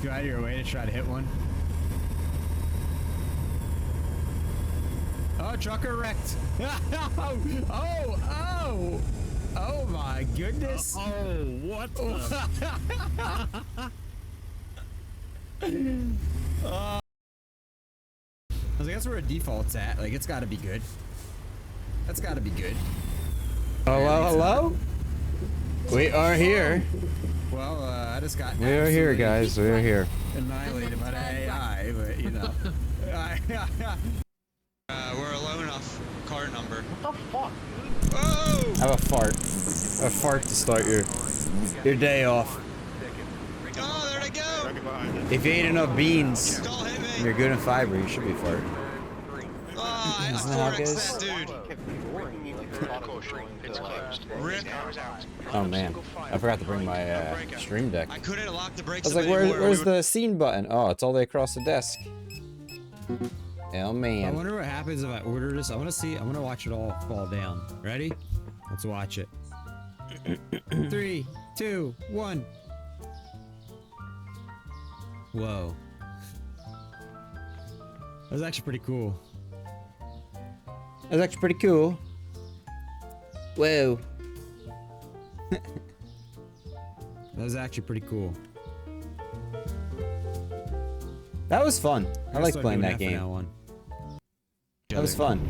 Go out of your way to try to hit one. Oh, trucker wrecked. Oh my goodness. Oh, what the? I was like, that's where a default's at. Like, it's gotta be good. That's gotta be good. Hello, hello? We are here. Well, I just got. We are here, guys. We are here. Annihilated by the AI, but you know. We're alone off car number. What the fuck? Oh! Have a fart. A fart to start your day off. Oh, there they go! If you ate enough beans, Skull hit and me! you're good in fiber, you should be fart. Oh, I Isn't that how it 4X'd goes? that dude. Rip. Oh man, I forgot to bring my stream deck. I couldn't lock the I brakes. was like, where's the scene button? Oh, it's all the way across the desk. Oh I man. wonder what happens if I order this. I want to see. I want to watch it all fall down. Ready? Let's watch it. 3, 2, 1. Whoa. That was actually pretty cool. That's actually pretty cool. Whoa. That was actually pretty cool. That was fun. I like Start playing doing that from game. now on. That was fun.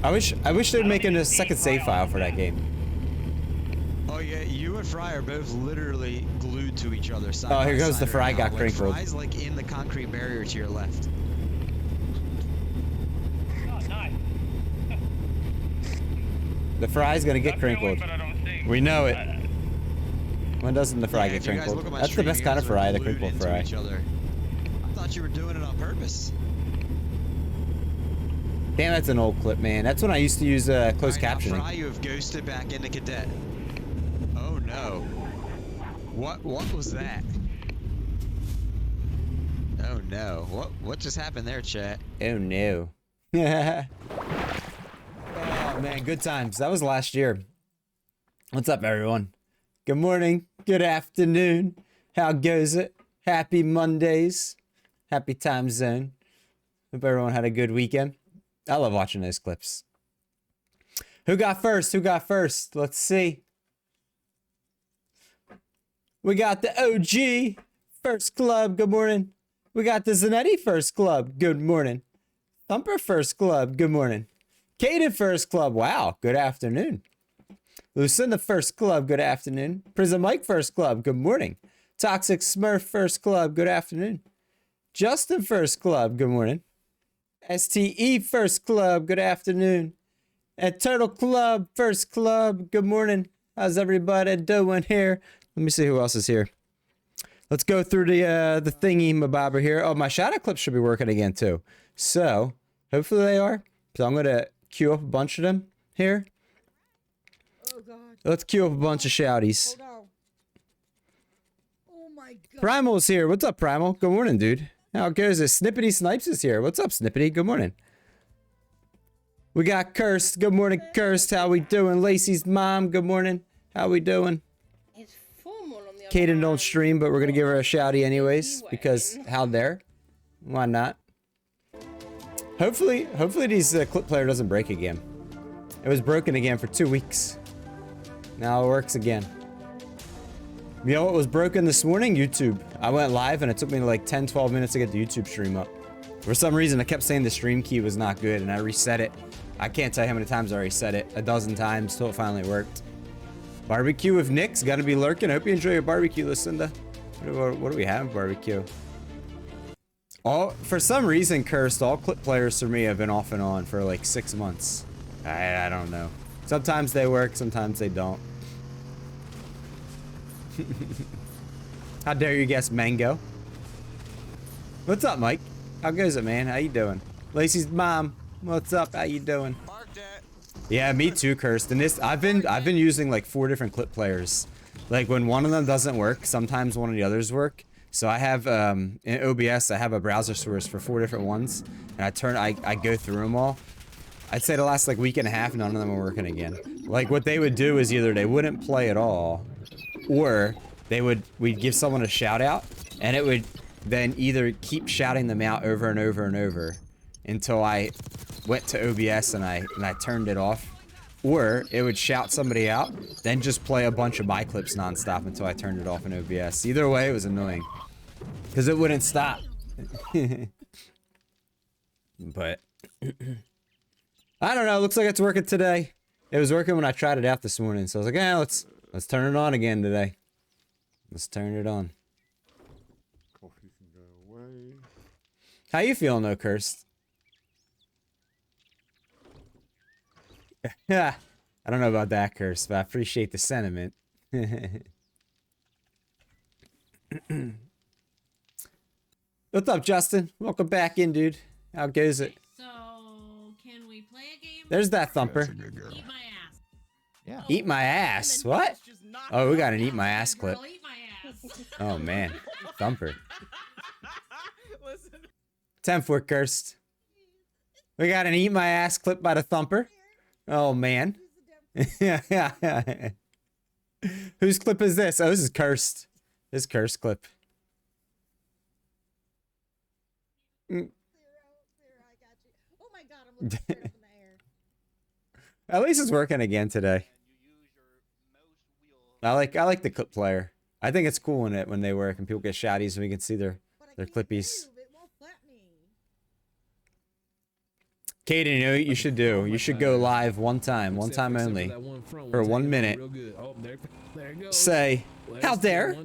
I wish they'd make a second save file for that game. Oh yeah, you and Fry are both literally glued to each other. Side Oh, here by goes side the Fry right got now. crinkled. Like, Fry's like in the concrete barrier to your left. Oh, nice. The Fry's gonna get That's the one, crinkled. but I don't think. We know it. When doesn't the Fry Yeah, get if you guys crinkled? look at my That's the stream, best you kind of guys are Fry, the glued crinkled into Fry. each other. I thought you were doing it on purpose. Damn, that's an old clip, man. That's when I used to use closed Alright, now, captioning. Fry, you have ghosted back into cadet. Oh no. What was that? Oh no. What just happened there, chat? Oh no. Oh man, good times. That was last year. What's up, everyone? Good morning. Good afternoon. How goes it? Happy Mondays. Happy time zone. Hope everyone had a good weekend. I love watching those clips. Who got first? Who got first? Let's see. We got the OG First Club. Good morning. We got the Zanetti First Club. Good morning. Thumper First Club. Good morning. Caden First Club. Wow. Good afternoon. Lucinda First Club. Good afternoon. Prism Mike First Club. Good morning. Toxic Smurf First Club. Good afternoon. Justin First Club. Good morning. STE First Club. Good afternoon. And Turtle Club First Club. Good morning. How's everybody doing here? Let me see who else is here. Let's go through the thingy mabobber here. Oh, my shadow clips should be working again too. So hopefully they are. So I'm gonna queue up a bunch of them here. Oh god. Let's queue up a bunch of shouties. Oh no. Oh my god. Primal's here. What's up, Primal? Good morning, dude. How goes it? Snippety Snipes is here. What's up, Snippety? Good morning. We got Cursed. Good morning, Cursed. How we doing? Lacey's mom. Good morning. How we doing? It's formal on the other Kaden don't hand. stream, but we're gonna give her a shouty anyways because how dare? Why not? Hopefully these clip player doesn't break again. It was broken again for 2 weeks. Now it works again. You know what was broken this morning? YouTube. I went live and it took me like 10-12 minutes to get the YouTube stream up. For some reason, I kept saying the stream key was not good and I reset it. I can't tell you how many times I reset it. A dozen times till it finally worked. Barbecue with Nick's gotta be lurking. I hope you enjoy your barbecue, Lucinda. What do we have barbecue? For some reason, Cursed, all clip players for me have been off and on for like 6 months. I don't know. Sometimes they work, sometimes they don't. How dare you guess Mango? What's up, Mike? How goes it, man? How you doing? Lacey's mom. What's up? How you doing? Marked it. Yeah, me too, Cursed. And this, I've been using like 4 different clip players. Like when one of them doesn't work, sometimes one of the others work. So I have in OBS, I have a browser source for 4 different ones, and I go through them all. I'd say the last like week and a half, none of them are working again. Like what they would do is either they wouldn't play at all, or we'd give someone a shout out, and it would then either keep shouting them out over and over and over until I went to OBS and I turned it off, or it would shout somebody out, then just play a bunch of my clips nonstop until I turned it off in OBS. Either way, it was annoying because it wouldn't stop. But I don't know. Looks like it's working today. It was working when I tried it out this morning, so I was like, "Yeah, let's turn it on again today. Let's turn it on." Coffee can go away. How you feeling, though, Cursed? Yeah, I don't know about that, Cursed, but I appreciate the sentiment. What's up, Justin? Welcome back in, dude. How goes it? So, can we play a game? There's that Thumper. That's a good girl. Eat my ass. Yeah. Eat my ass. What? Oh, we got an eat my ass clip. Girl, eat my ass. Oh, man. Thumper. 10 foot Cursed. We got an eat my ass clip by the Thumper. Oh, man. Whose clip is this? Oh, this is Cursed. This is Cursed clip. Zero, I got you. Oh my god, I'm looking straight up in the air. At least it's working again today. I like the clip player. I think it's cool when they work and people get shouties and we can see their But I can't clippies. move, it won't let me. Kaden, you know what you should do? You should go live one time only, for 1 minute. Say, "How dare?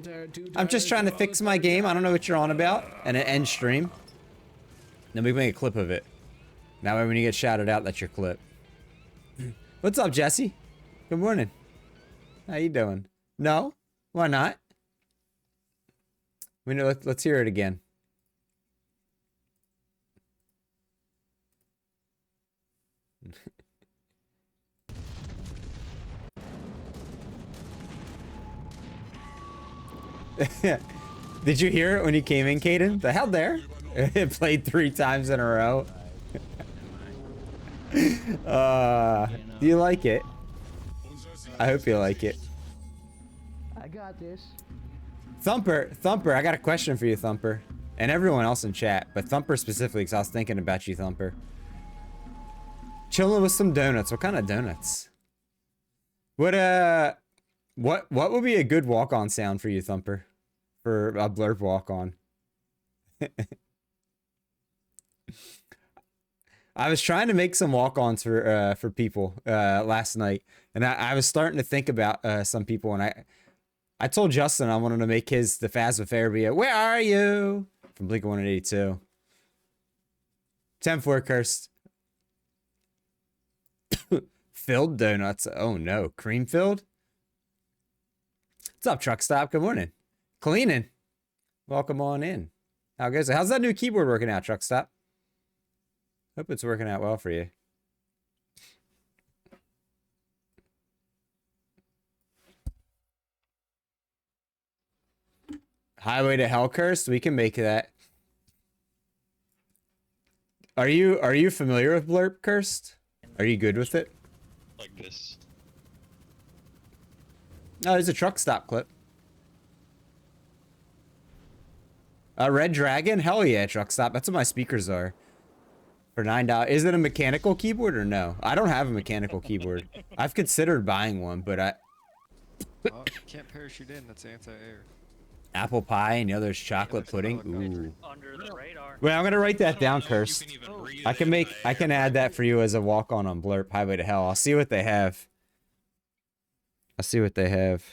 I'm just trying to fix my game. I don't know what you're on about," and an end stream. Then we make a clip of it. That way when you get shouted out, that's your clip. What's up, Jesse? Good morning. How you doing? No? Why not? Let's hear it again. Did you hear it when you came in, Caden? The hell there? It played 3 times in a row. Do you like it? I hope you like it. I got this. Thumper, I got a question for you, Thumper. And everyone else in chat, but Thumper specifically, because I was thinking about you, Thumper. Chilling with some donuts. What kind of donuts? What would be a good walk-on sound for you, Thumper? For a blurb walk-on. I was trying to make some walk-ons for people last night, and I was starting to think about some people, and I told Justin I wanted to make his the Phasmophobia. Where are you? From Blink-182. 10-4 Cursed. Filled donuts. Oh no, cream filled. What's up, Truck Stop? Good morning. Cleaning. Welcome on in. How goes it? How's that new keyboard working out, Truck Stop? Hope it's working out well for you. Highway to Hell Cursed? We can make that. Are you familiar with Blurp Cursed? Are you good with it? Like this. Oh, there's a Truck Stop clip. A Red Dragon? Hell yeah, Truck Stop. That's what my speakers are. For $9. Is it a mechanical keyboard or no? I don't have a mechanical keyboard. I've considered buying one, but Oh, you can't parachute in. That's anti-air. apple pie and the other's chocolate pudding. Ooh. Under the radar. Wait, I'm gonna write that down, Cursed. I can add that for you as a walk-on Blurp Highway to Hell. I'll see what they have. I'll see what they have.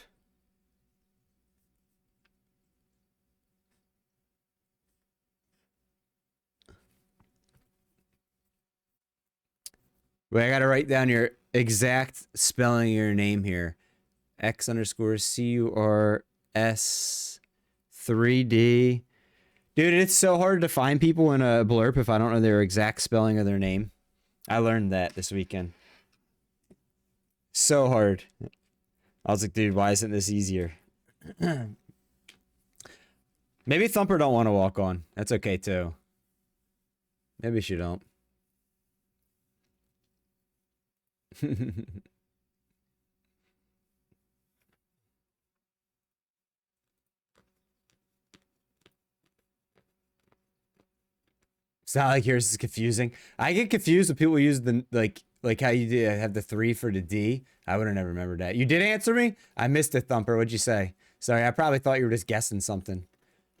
Wait, I gotta write down your exact spelling of your name here. X_CURS3D. Dude, it's so hard to find people in a blurb if I don't know their exact spelling of their name. I learned that this weekend. So hard. I was like, dude, why isn't this easier? Maybe Thumper don't want to walk on. That's okay too. Maybe she don't. It's not like yours is confusing. I get confused when people use the like how you have the 3 for the D. I would have never remembered that. You did answer me? I missed it, Thumper. What'd you say? Sorry, I probably thought you were just guessing something.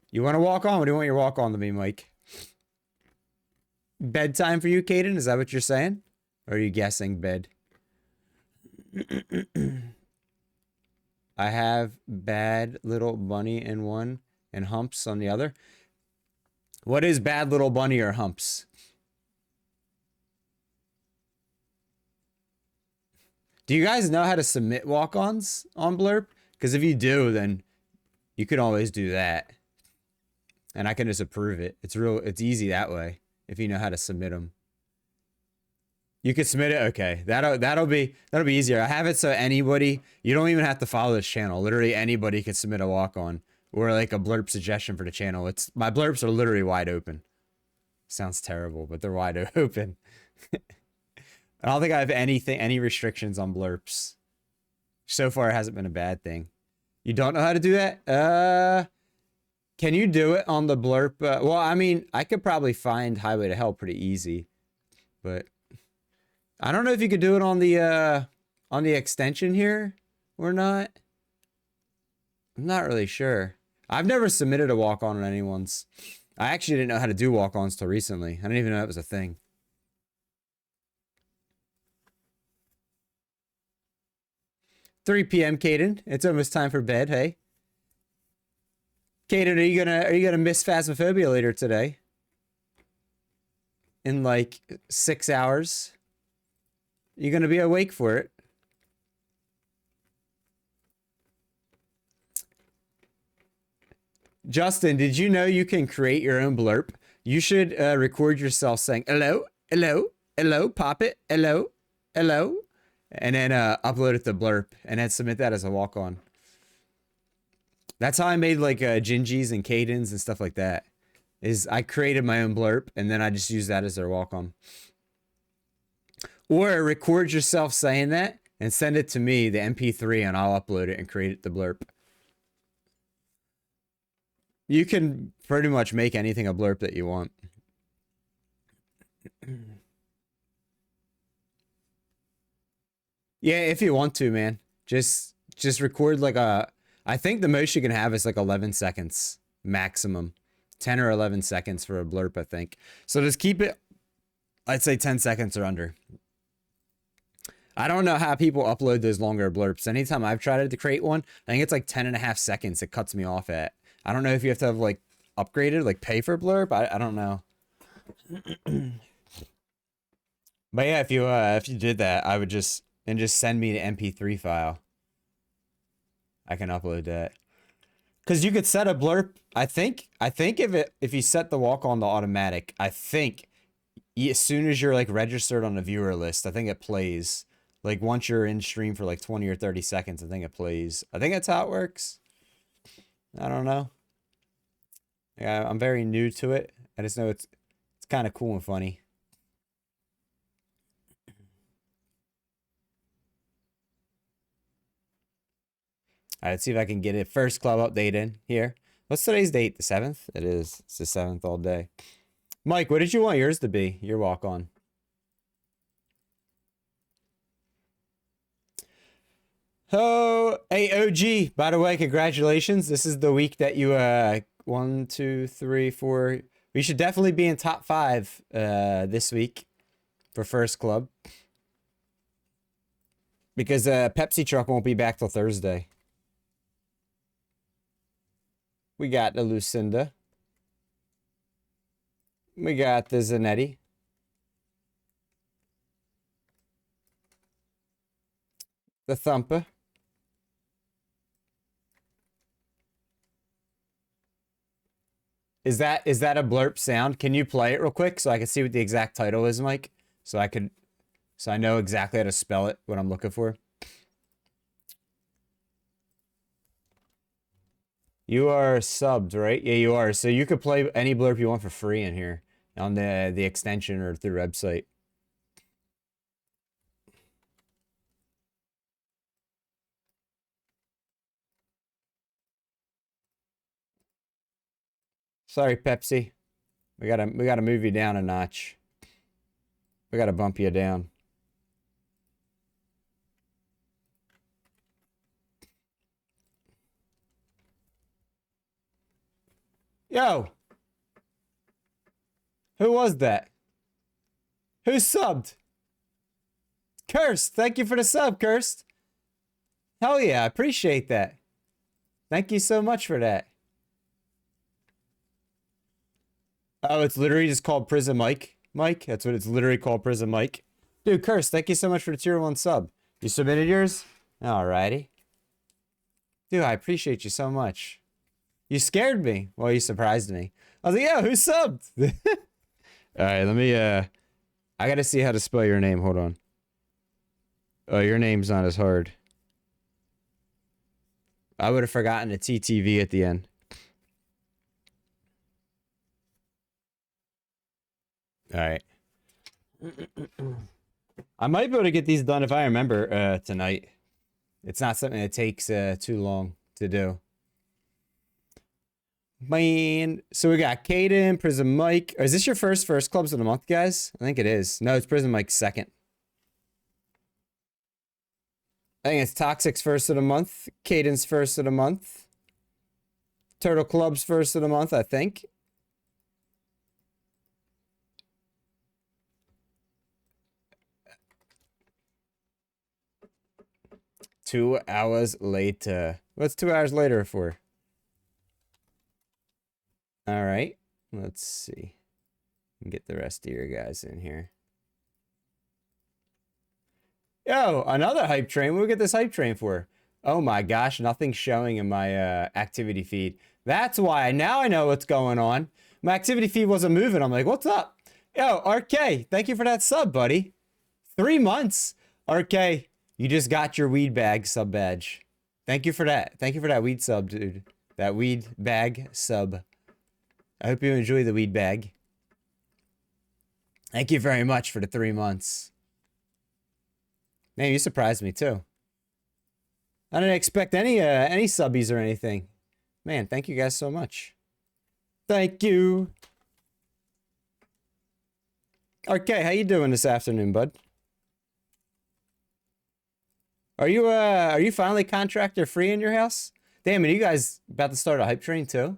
You want to walk on? What do you want your walk on to be, Mike? Bedtime for you, Caden? Is that what you're saying? Or are you guessing bed? I have Bad Little Bunny in one and Humps on the other. What is Bad Little Bunny or Humps? Do you guys know how to submit walk-ons on Blurp? Because if you do, then you can always do that. And I can just approve it. It's easy that way if you know how to submit them. You can submit it? Okay. That'll be easier. I have it so anybody, you don't even have to follow this channel. Literally anybody can submit a walk-on or like a blurp suggestion for the channel. My blurps are literally wide open. Sounds terrible, but they're wide open. I don't think I have any restrictions on blurps. So far, it hasn't been a bad thing. You don't know how to do that? Can you do it on the blurp? Well, I mean, I could probably find Highway to Hell pretty easy, but I don't know if you could do it on the extension here or not. I'm not really sure. I've never submitted a walk-on on anyone's. I actually didn't know how to do walk-ons till recently. I didn't even know that was a thing. 3 p.m. Caden. It's almost time for bed. Hey, Caden, are you gonna miss Phasmophobia later today? In like 6 hours. You gonna be awake for it? Justin, did you know you can create your own blurp? You should record yourself saying hello, hello, hello, pop it, hello, hello. And then upload it to Blurp and then submit that as a walk-on. That's how I made like Gingies and Cadens and stuff like that. Is I created my own Blurp and then I just use that as their walk-on. Or record yourself saying that and send it to me, the MP3, and I'll upload it and create it to Blurp. You can pretty much make anything a Blurp that you want. Yeah, if you want to, man. Just record like I think the most you can have is like 11 seconds maximum. 10 or 11 seconds for a blurp, I think. So just keep it, I'd say 10 seconds or under. I don't know how people upload those longer blurps. Anytime I've tried to create one, I think it's like 10.5 seconds it cuts me off at. I don't know if you have to have like upgraded, like pay for blurp. I don't know. But yeah, if you did that, I would just send me the MP3 file. I can upload that. Cause you could set a blurp. I think if you set the walk on to automatic, I think as soon as you're like registered on the viewer list, I think it plays. Like once you're in stream for like 20 or 30 seconds, I think it plays. I think that's how it works. I don't know. Yeah, I'm very new to it. I just know it's kind of cool and funny. All right, let's see if I can get it. First club update in here. What's today's date? The 7th? It is. It's the 7th all day. Mike, what did you want yours to be? Your walk on. Oh, hey, OG. By the way, congratulations. This is the week that you, 1, 2, 3, 4. We should definitely be in top 5 this week for first club. Because Pepsi Truck won't be back till Thursday. We got the Lucinda. We got the Zanetti. The Thumper. Is that a blurp sound? Can you play it real quick so I can see what the exact title is, Mike? So I know exactly how to spell it, what I'm looking for. You are subbed, right? Yeah, you are. So you could play any blurp you want for free in here on the extension or through website. Sorry, Pepsi. We gotta move you down a notch. We gotta bump you down. Yo! Who was that? Who subbed? Cursed! Thank you for the sub, Cursed. Hell yeah, I appreciate that. Thank you so much for that. Oh, it's literally just called Prison Mike. Mike, that's what it's literally called, Prison Mike. Dude, Cursed, thank you so much for the tier 1 sub. You submitted yours? Alrighty. Dude, I appreciate you so much. You scared me. Well, you surprised me. I was like, yeah, who subbed? Alright, let me, I gotta see how to spell your name. Hold on. Oh, your name's not as hard. I would have forgotten a TTV at the end. Alright. I might be able to get these done if I remember tonight. It's not something that takes too long to do. Man, so we got Caden, Prism Mike. Is this your first clubs of the month, guys? I think it is. No, it's Prism Mike's second. I think it's Toxic's first of the month. Caden's first of the month. Turtle Club's first of the month, I think. Two hours later. What's 2 hours later for? All right, let's see. Get the rest of your guys in here. Yo, another hype train. What do we get this hype train for? Oh my gosh, nothing's showing in my activity feed. That's why. Now I know what's going on. My activity feed wasn't moving. I'm like, what's up? Yo, RK, thank you for that sub, buddy. 3 months. RK, you just got your weed bag sub badge. Thank you for that. Thank you for that weed sub, dude. That weed bag sub. I hope you enjoy the weed bag. Thank you very much for the 3 months. Man, you surprised me too. I didn't expect any subbies or anything. Man, thank you guys so much. Thank you. Okay, how you doing this afternoon, bud? Are you finally contractor free in your house? Damn, are you guys about to start a hype train too?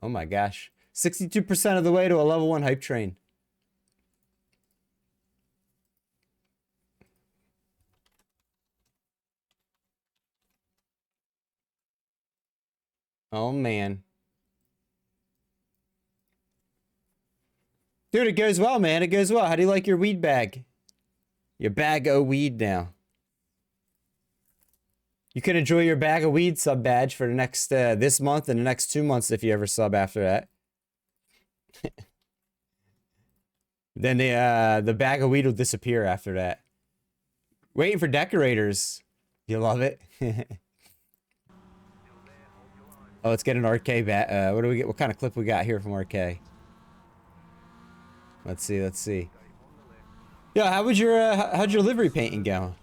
Oh my gosh. 62% of the way to a level 1 hype train. Oh man. Dude, it goes well, man. It goes well. How do you like your weed bag? Your bag of weed now. You can enjoy your bag of weed sub badge for the next this month and the next 2 months if you ever sub after that. Then the bag of weed will disappear after that. Waiting for decorators. You love it? Oh, let's get an RK bat. What do we get? What kind of clip we got here from RK? Let's see. Let's see. Yo, how'd your livery painting go? All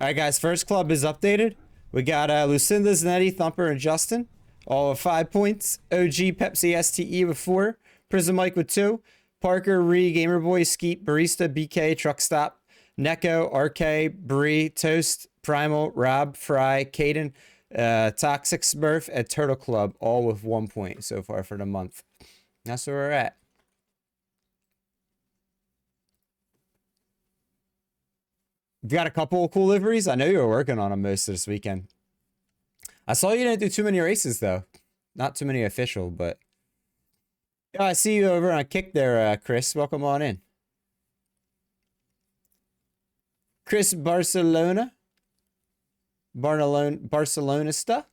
right, guys. First club is updated. We got Lucinda, Zanetti, Thumper, and Justin. All with 5 points. OG, Pepsi, STE with 4. Prism Mike with 2. Parker, Ree, Gamerboy, Skeet, Barista, BK, Truck Stop, Neko, RK, Bree, Toast, Primal, Rob, Fry, Caden, Toxic Smurf, and Turtle Club, all with 1 point so far for the month. That's where we're at. You got a couple of cool liveries? I know you were working on them most of this weekend. I saw you didn't do too many races, though. Not too many official, but... Oh, I see you over on Kick there, Chris. Welcome on in. Chris Barcelona. Barcelonista.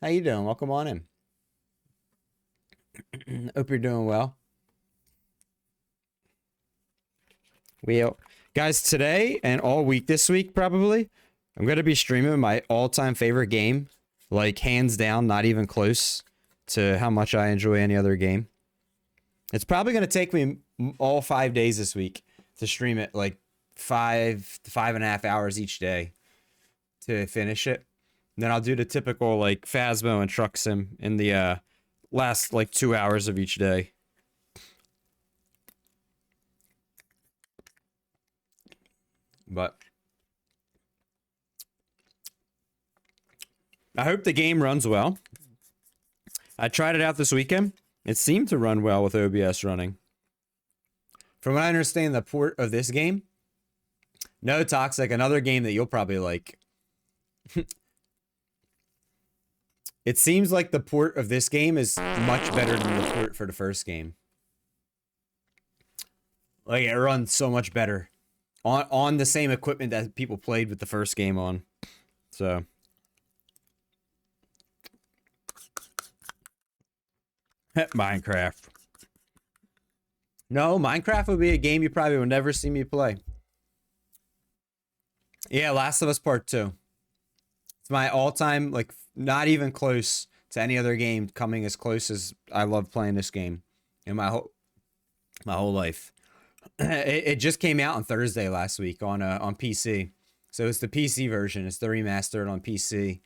How you doing? Welcome on in. Hope you're doing well. Guys, today and all week this week, probably, I'm going to be streaming my all-time favorite game. Like, hands down, not even close to how much I enjoy any other game. It's probably going to take me all 5 days this week to stream it, like 5 to 5.5 hours each day to finish it. And then I'll do the typical, like, Phasmo and Truck Sim in the last, like, 2 hours of each day. But I hope the game runs well. I tried it out this weekend. It seemed to run well with OBS running. From what I understand, the port of this game, no Toxic, another game that you'll probably like. It seems like the port of this game is much better than the port for the first game. Like, it runs so much better on the same equipment that people played with the first game on. So Minecraft. No, Minecraft would be a game you probably would never see me play. Yeah, Last of Us Part 2. It's my all-time, like, not even close to any other game coming as close as I love playing this game in my whole life. It just came out on Thursday last week on PC. So it's the PC version. It's the remastered on PC.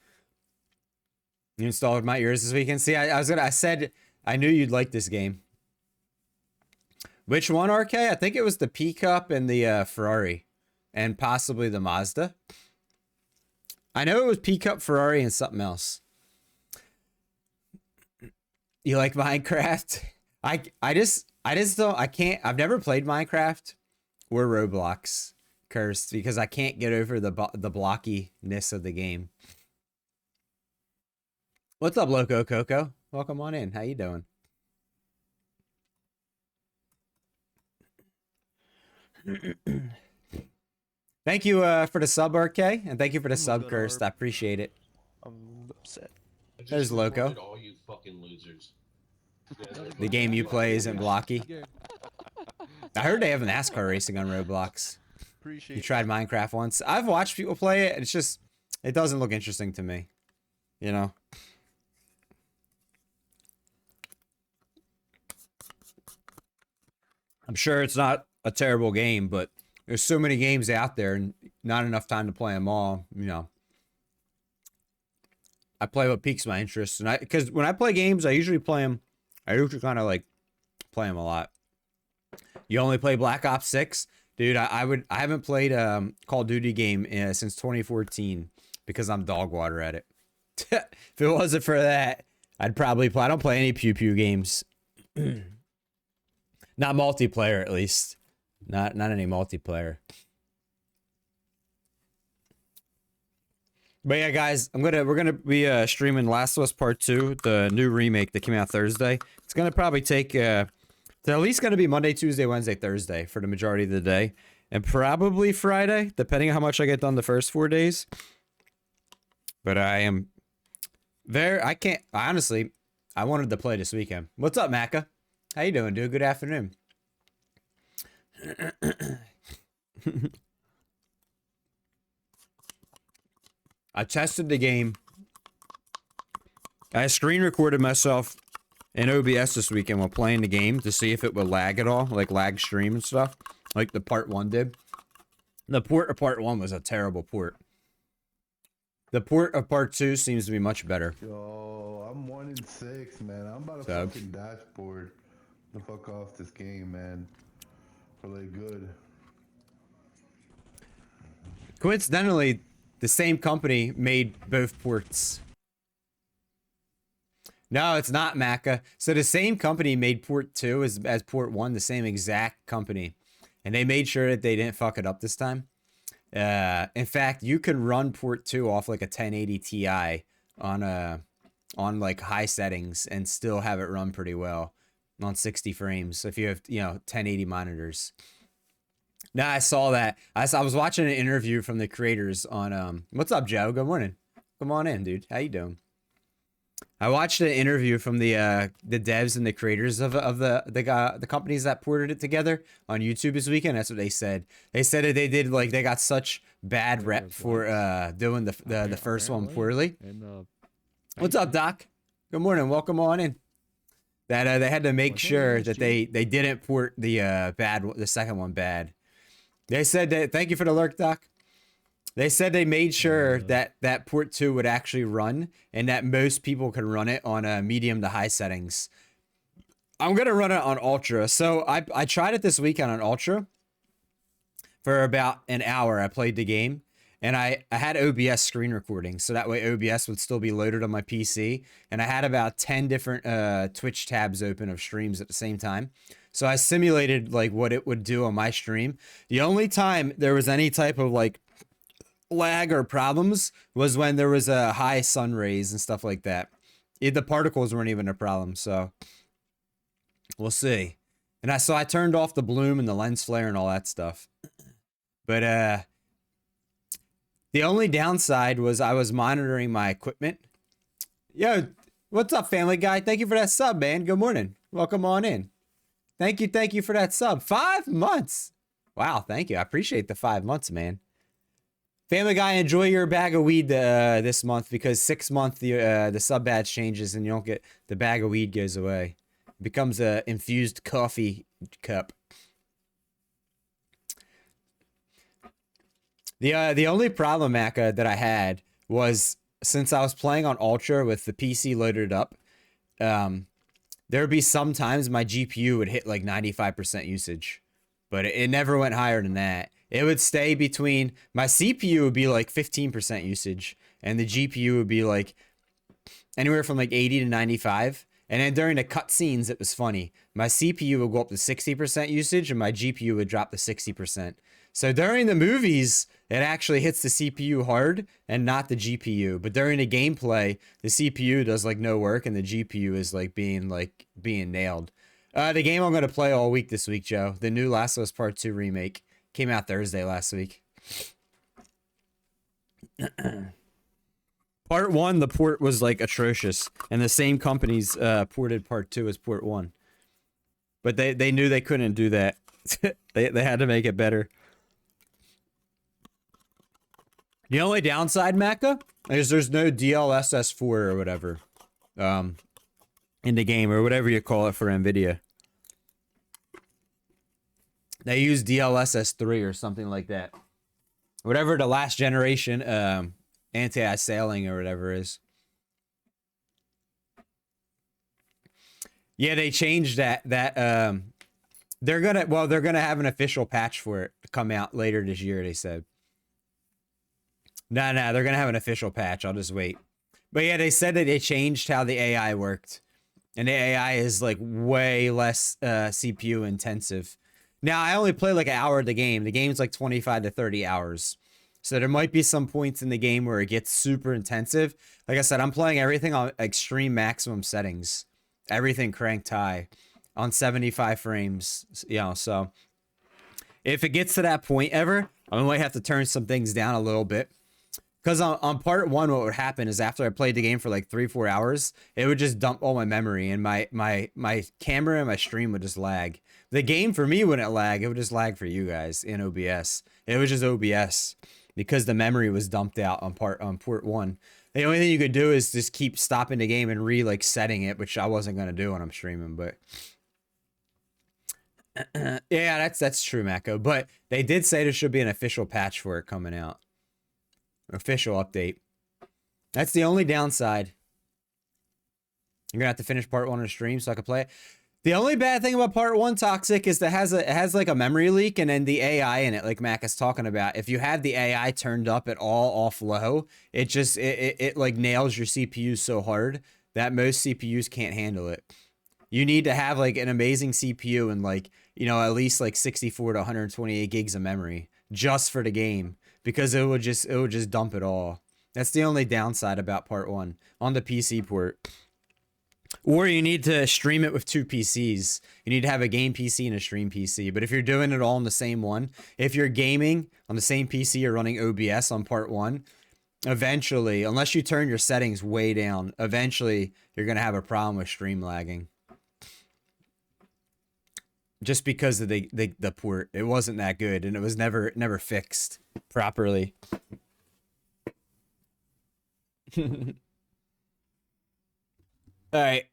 You installed my ears this weekend. See, I said I knew you'd like this game. Which one, RK? I think it was the P-Cup and the Ferrari. And possibly the Mazda. I know it was P-Cup, Ferrari, and something else. You like Minecraft? I just don't, I can't, I've never played Minecraft or Roblox, cursed, because I can't get over the blockiness of the game. What's up, Loco Coco? Welcome on in. How you doing? Thank you for the sub, RK, and thank you for the sub, Cursed. I appreciate it. I'm upset. There's Loco. All you fucking losers. The game you play isn't blocky. I heard they have an NASCAR racing on Roblox. You tried Minecraft once. I've watched people play it. It's just, it doesn't look interesting to me. You know? I'm sure it's not a terrible game, but there's so many games out there and not enough time to play them all, you know. I play what piques my interest, and because when I play games, I usually kind of like play them a lot. You only play Black Ops 6? Dude, I haven't played Call of Duty game since 2014 because I'm dog water at it. If it wasn't for that, I'd probably play. I don't play any pew pew games. Not multiplayer, at least. Not any multiplayer. But yeah, guys, we're gonna be streaming Last of Us Part 2, the new remake that came out Thursday. It's gonna probably take it's at least gonna be Monday, Tuesday, Wednesday, Thursday for the majority of the day, and probably Friday, depending on how much I get done the first 4 days. But I wanted to play this weekend. What's up, Macca? How you doing, dude? Good afternoon. I tested the game. I screen recorded myself in OBS this weekend while playing the game to see if it would lag at all, like lag stream and stuff, like the part 1 did. The port of part 1 was a terrible port. The port of part 2 seems to be much better. Yo, I'm 1-6, man. I'm about to So- fucking dashboard the fuck off this game, man. Really good. Coincidentally, the same company made both ports. No, it's not Macca. So the same company made port 2 as port 1, the same exact company. And they made sure that they didn't fuck it up this time. In fact, you can run port 2 off like a 1080 Ti on like high settings and still have it run pretty well on 60 frames if you have, 1080 monitors. Now I saw that. I was watching an interview from the creators on what's up, Joe? Good morning. Come on in, dude. How you doing? I watched an interview from the devs and the creators of the companies that ported it together on YouTube this weekend. That's what they said. They said that they did they got such bad rep for doing the first one poorly. What's up, Doc? Good morning. Welcome on in. That they had to make sure that they didn't port the second one bad. They said that. Thank you for the lurk, Doc. They said they made sure that port 2 would actually run and that most people could run it on medium to high settings. I'm gonna run it on ultra. So I tried it this weekend on ultra. for about an hour. I played the game, and I had OBS screen recording, so that way OBS would still be loaded on my PC. And I had about 10 different Twitch tabs open of streams at the same time. So I simulated like what it would do on my stream. The only time there was any type of like lag or problems was when there was a high sun rays and stuff like that. The particles weren't even a problem, so we'll see. And I turned off the bloom and the lens flare and all that stuff. But the only downside was I was monitoring my equipment. Yo, what's up, Family Guy? Thank you for that sub, man. Good morning. Welcome on in. Thank you for that sub. 5 months. Wow, thank you. I appreciate the 5 months, man. Family Guy, enjoy your bag of weed this month, because 6 month the sub badge changes and you don't get the bag of weed goes away. It becomes a infused coffee cup. The only problem, Maka, that I had was since I was playing on Ultra with the PC loaded up, there would be sometimes my GPU would hit like 95% usage, but it never went higher than that. It would stay between, my CPU would be like 15% usage, and the GPU would be like anywhere from like 80 to 95. And then during the cutscenes, it was funny. My CPU would go up to 60% usage, and my GPU would drop to 60%. So during the movies, it actually hits the CPU hard and not the GPU. But during the gameplay, the CPU does like no work, and the GPU is like being nailed. The game I'm gonna play all week this week, Joe. The new Last of Us Part 2 remake came out Thursday last week. Part 1, the port was like atrocious, and the same companies ported Part 2 as Port 1. But they knew they couldn't do that. they had to make it better. The only downside, Mecca, is there's no DLSS 4 or whatever in the game, or whatever you call it for NVIDIA. They use DLSS 3 or something like that. Whatever the last generation anti-sailing or whatever is. Yeah, they changed that they're gonna have an official patch for it to come out later this year, they said. No, they're gonna have an official patch. I'll just wait. But yeah, they said that they changed how the AI worked. And the AI is like way less CPU intensive. Now, I only play like an hour of the game. The game's like 25 to 30 hours. So there might be some points in the game where it gets super intensive. Like I said, I'm playing everything on extreme maximum settings. Everything cranked high on 75 frames. You know, so if it gets to that point ever, I might have to turn some things down a little bit. Because on part 1, what would happen is after I played the game for like 3-4 hours, it would just dump all my memory, and my camera and my stream would just lag. The game for me wouldn't lag, it would just lag for you guys in OBS. It was just OBS because the memory was dumped out on port 1. The only thing you could do is just keep stopping the game and setting it, which I wasn't gonna do when I'm streaming, but yeah, that's true, Mako. But they did say there should be an official patch for it coming out. Official update. That's the only downside. You're gonna have to finish part 1 on stream so I can play it. The only bad thing about part 1, Toxic, is that it has like a memory leak, and then the AI in it, like Mac is talking about. If you have the AI turned up at all off low, it like nails your CPU so hard that most CPUs can't handle it. You need to have like an amazing CPU and like, you know, at least like 64 to 128 gigs of memory just for the game. Because it would just dump it all. That's the only downside about part 1 on the PC port. Or you need to stream it with 2 PCs. You need to have a game PC and a stream PC. But if you're doing it all on the same one, if you're gaming on the same PC or running OBS on part 1, eventually, unless you turn your settings way down, eventually you're gonna have a problem with stream lagging. Just because of the port, it wasn't that good, and it was never fixed properly. All right,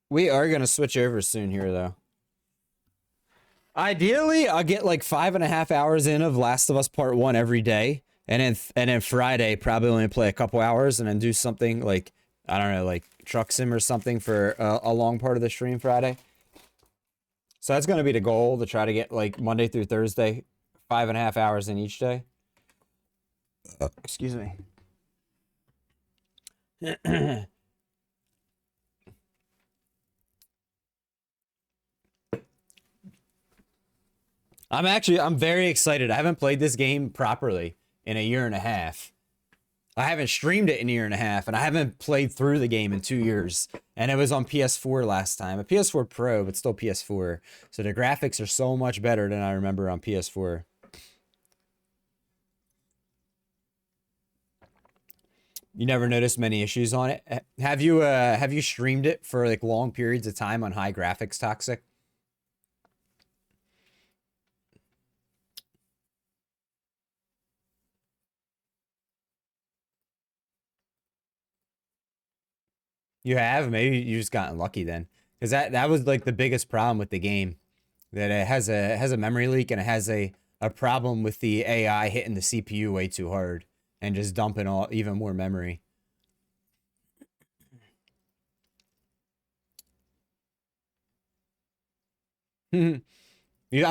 we are gonna switch over soon here, though. Ideally, I'll get like 5.5 hours in of Last of Us Part 1 every day, and then Friday probably only play a couple hours, and then do something like, I don't know, like Truck Sim or something for a long part of the stream Friday. So that's going to be the goal, to try to get like Monday through Thursday 5.5 hours in each day. Excuse me. I'm very excited. I haven't played this game properly in a year and a half. I haven't streamed it in a year and a half, and I haven't played through the game in 2 years. And it was on PS4 last time. A PS4 Pro, but still PS4. So the graphics are so much better than I remember on PS4. You never noticed many issues on it? Have you streamed it for like long periods of time on high graphics, Toxic? You have? Maybe you just gotten lucky then. Because that was like the biggest problem with the game. That it has a memory leak and it has a problem with the AI hitting the CPU way too hard and just dumping all even more memory. I'm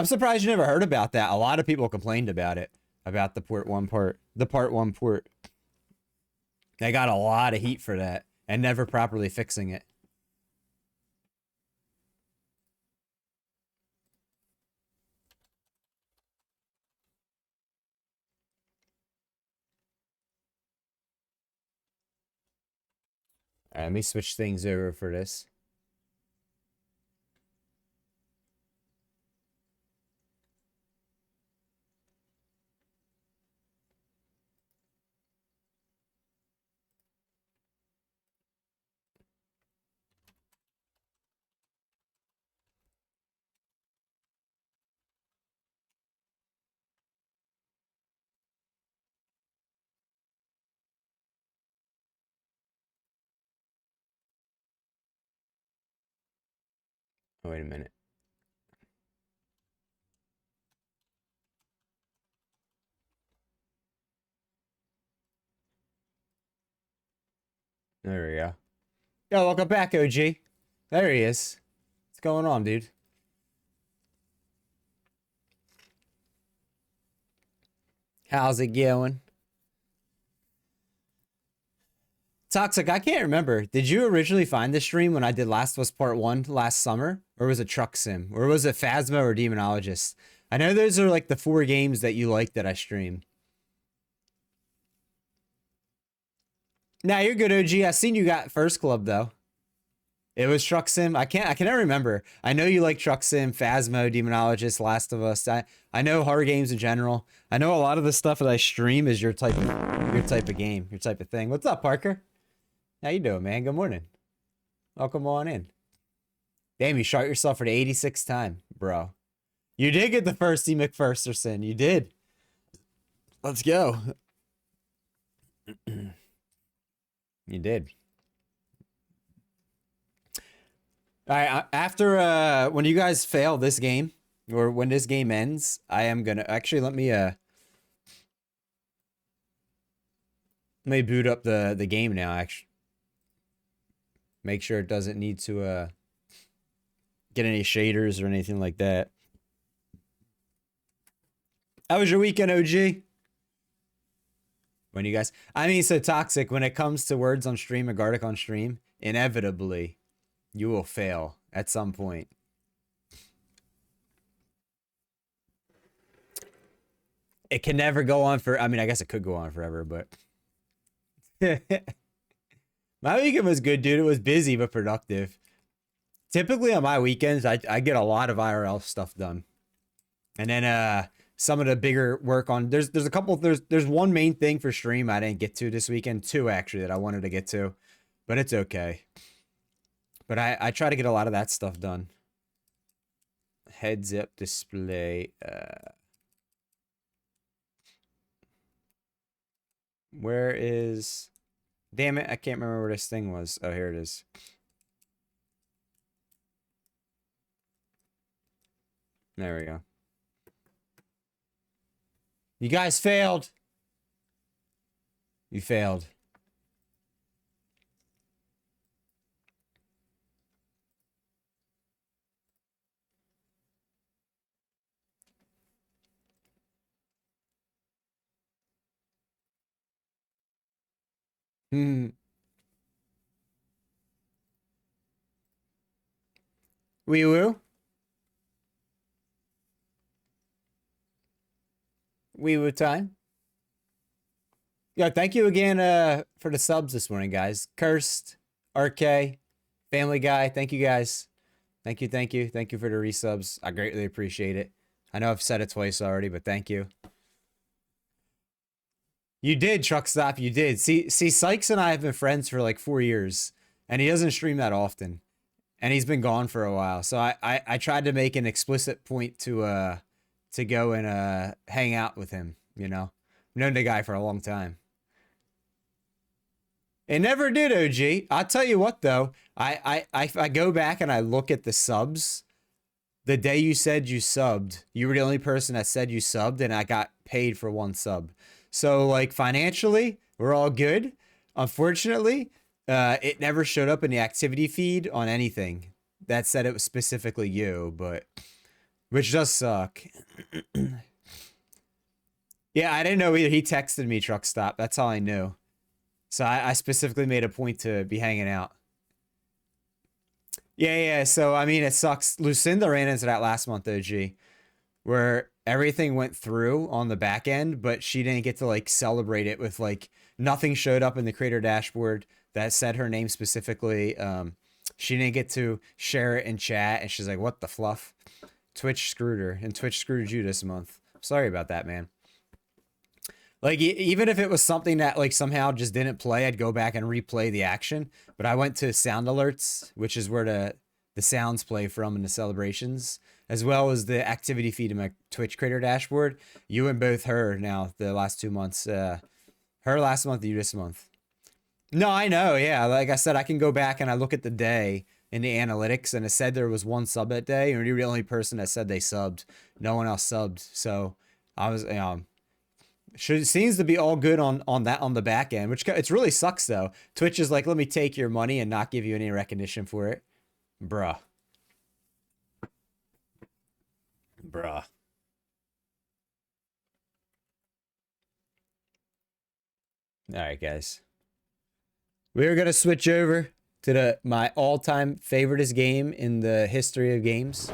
surprised you never heard about that. A lot of people complained about it. About the part one port. They got a lot of heat for that. And never properly fixing it. All right, let me switch things over for this. Oh, wait a minute. There we go. Yo, welcome back, OG. There he is. What's going on, dude? How's it going? Toxic, I can't remember. Did you originally find this stream when I did Last of Us Part 1 last summer? Or was it Truck Sim? Or was it Phasma or Demonologist? I know those are like the 4 games that you like that I stream. Nah, you're good, OG. I seen you got First Club, though. It was Truck Sim. I can't remember. I know you like Truck Sim, Phasmo, Demonologist, Last of Us. I know horror games in general. I know a lot of the stuff that I stream is your type of game, your type of thing. What's up, Parker? How you doing, man? Good morning. Welcome on in. Damn, you shot yourself for the 86th time, bro. You did get the first E. McPherson. You did. Let's go. You did. All right, after when you guys fail this game, or when this game ends, I am gonna actually let me boot up the game now. Actually, make sure it doesn't need to get any shaders or anything like that. How was your weekend, OG? When you guys, I mean, so Toxic, when it comes to words on stream and Gartic on stream, inevitably, you will fail at some point. It can never go on for, I mean, I guess it could go on forever, but. My weekend was good, dude. It was busy, but productive. Typically on my weekends, I get a lot of IRL stuff done. And then, some of the bigger work on there's a couple there's one main thing for stream I didn't get to this weekend, 2 actually that I wanted to get to, but it's okay. But I try to get a lot of that stuff done. Heads up display. Where is? Damn it! I can't remember where this thing was. Oh, here it is. There we go. You guys failed. You failed. Hmm. Wee woo. Wee woo time. Yeah, thank you again for the subs this morning, guys. Cursed, RK, Family Guy, thank you guys. Thank you, thank you. Thank you for the resubs. I greatly appreciate it. I know I've said it twice already, but thank you. You did, Truck Stop, you did. See, Sykes and I have been friends for like 4 years, and he doesn't stream that often. And he's been gone for a while. So I tried to make an explicit point to go and hang out with him, you know. I've known the guy for a long time. It never did, OG. I'll tell you what though, I go back and I look at the subs. The day you said you subbed, you were the only person that said you subbed, and I got paid for 1 sub. So like financially, we're all good. Unfortunately, it never showed up in the activity feed on anything that said it was specifically you, but which does suck. Yeah, I didn't know either. He texted me, Truck Stop. That's all I knew. So I specifically made a point to be hanging out. Yeah. So, I mean, it sucks. Lucinda ran into that last month, OG, where everything went through on the back end, but she didn't get to, like, celebrate it with, like, nothing showed up in the creator dashboard that said her name specifically. She didn't get to share it in chat, and she's like, what the fluff? Twitch screwed her, and Twitch screwed you this month. Sorry about that, man. Like, even if it was something that, like, somehow just didn't play, I'd go back and replay the action. But I went to sound alerts, which is where the sounds play from in the celebrations, as well as the activity feed in my Twitch creator dashboard. You and both her now the last 2 months. Her last month, you this month. No, I know. Yeah, like I said, I can go back and I look at the day in the analytics, and it said there was 1 sub that day, and you're the only person that said they subbed. No one else subbed. So I was, seems to be all good on the back end, which it's really sucks though. Twitch is like, let me take your money and not give you any recognition for it, bruh. All right, guys, we're gonna switch over to my all-time favoriteest game in the history of games.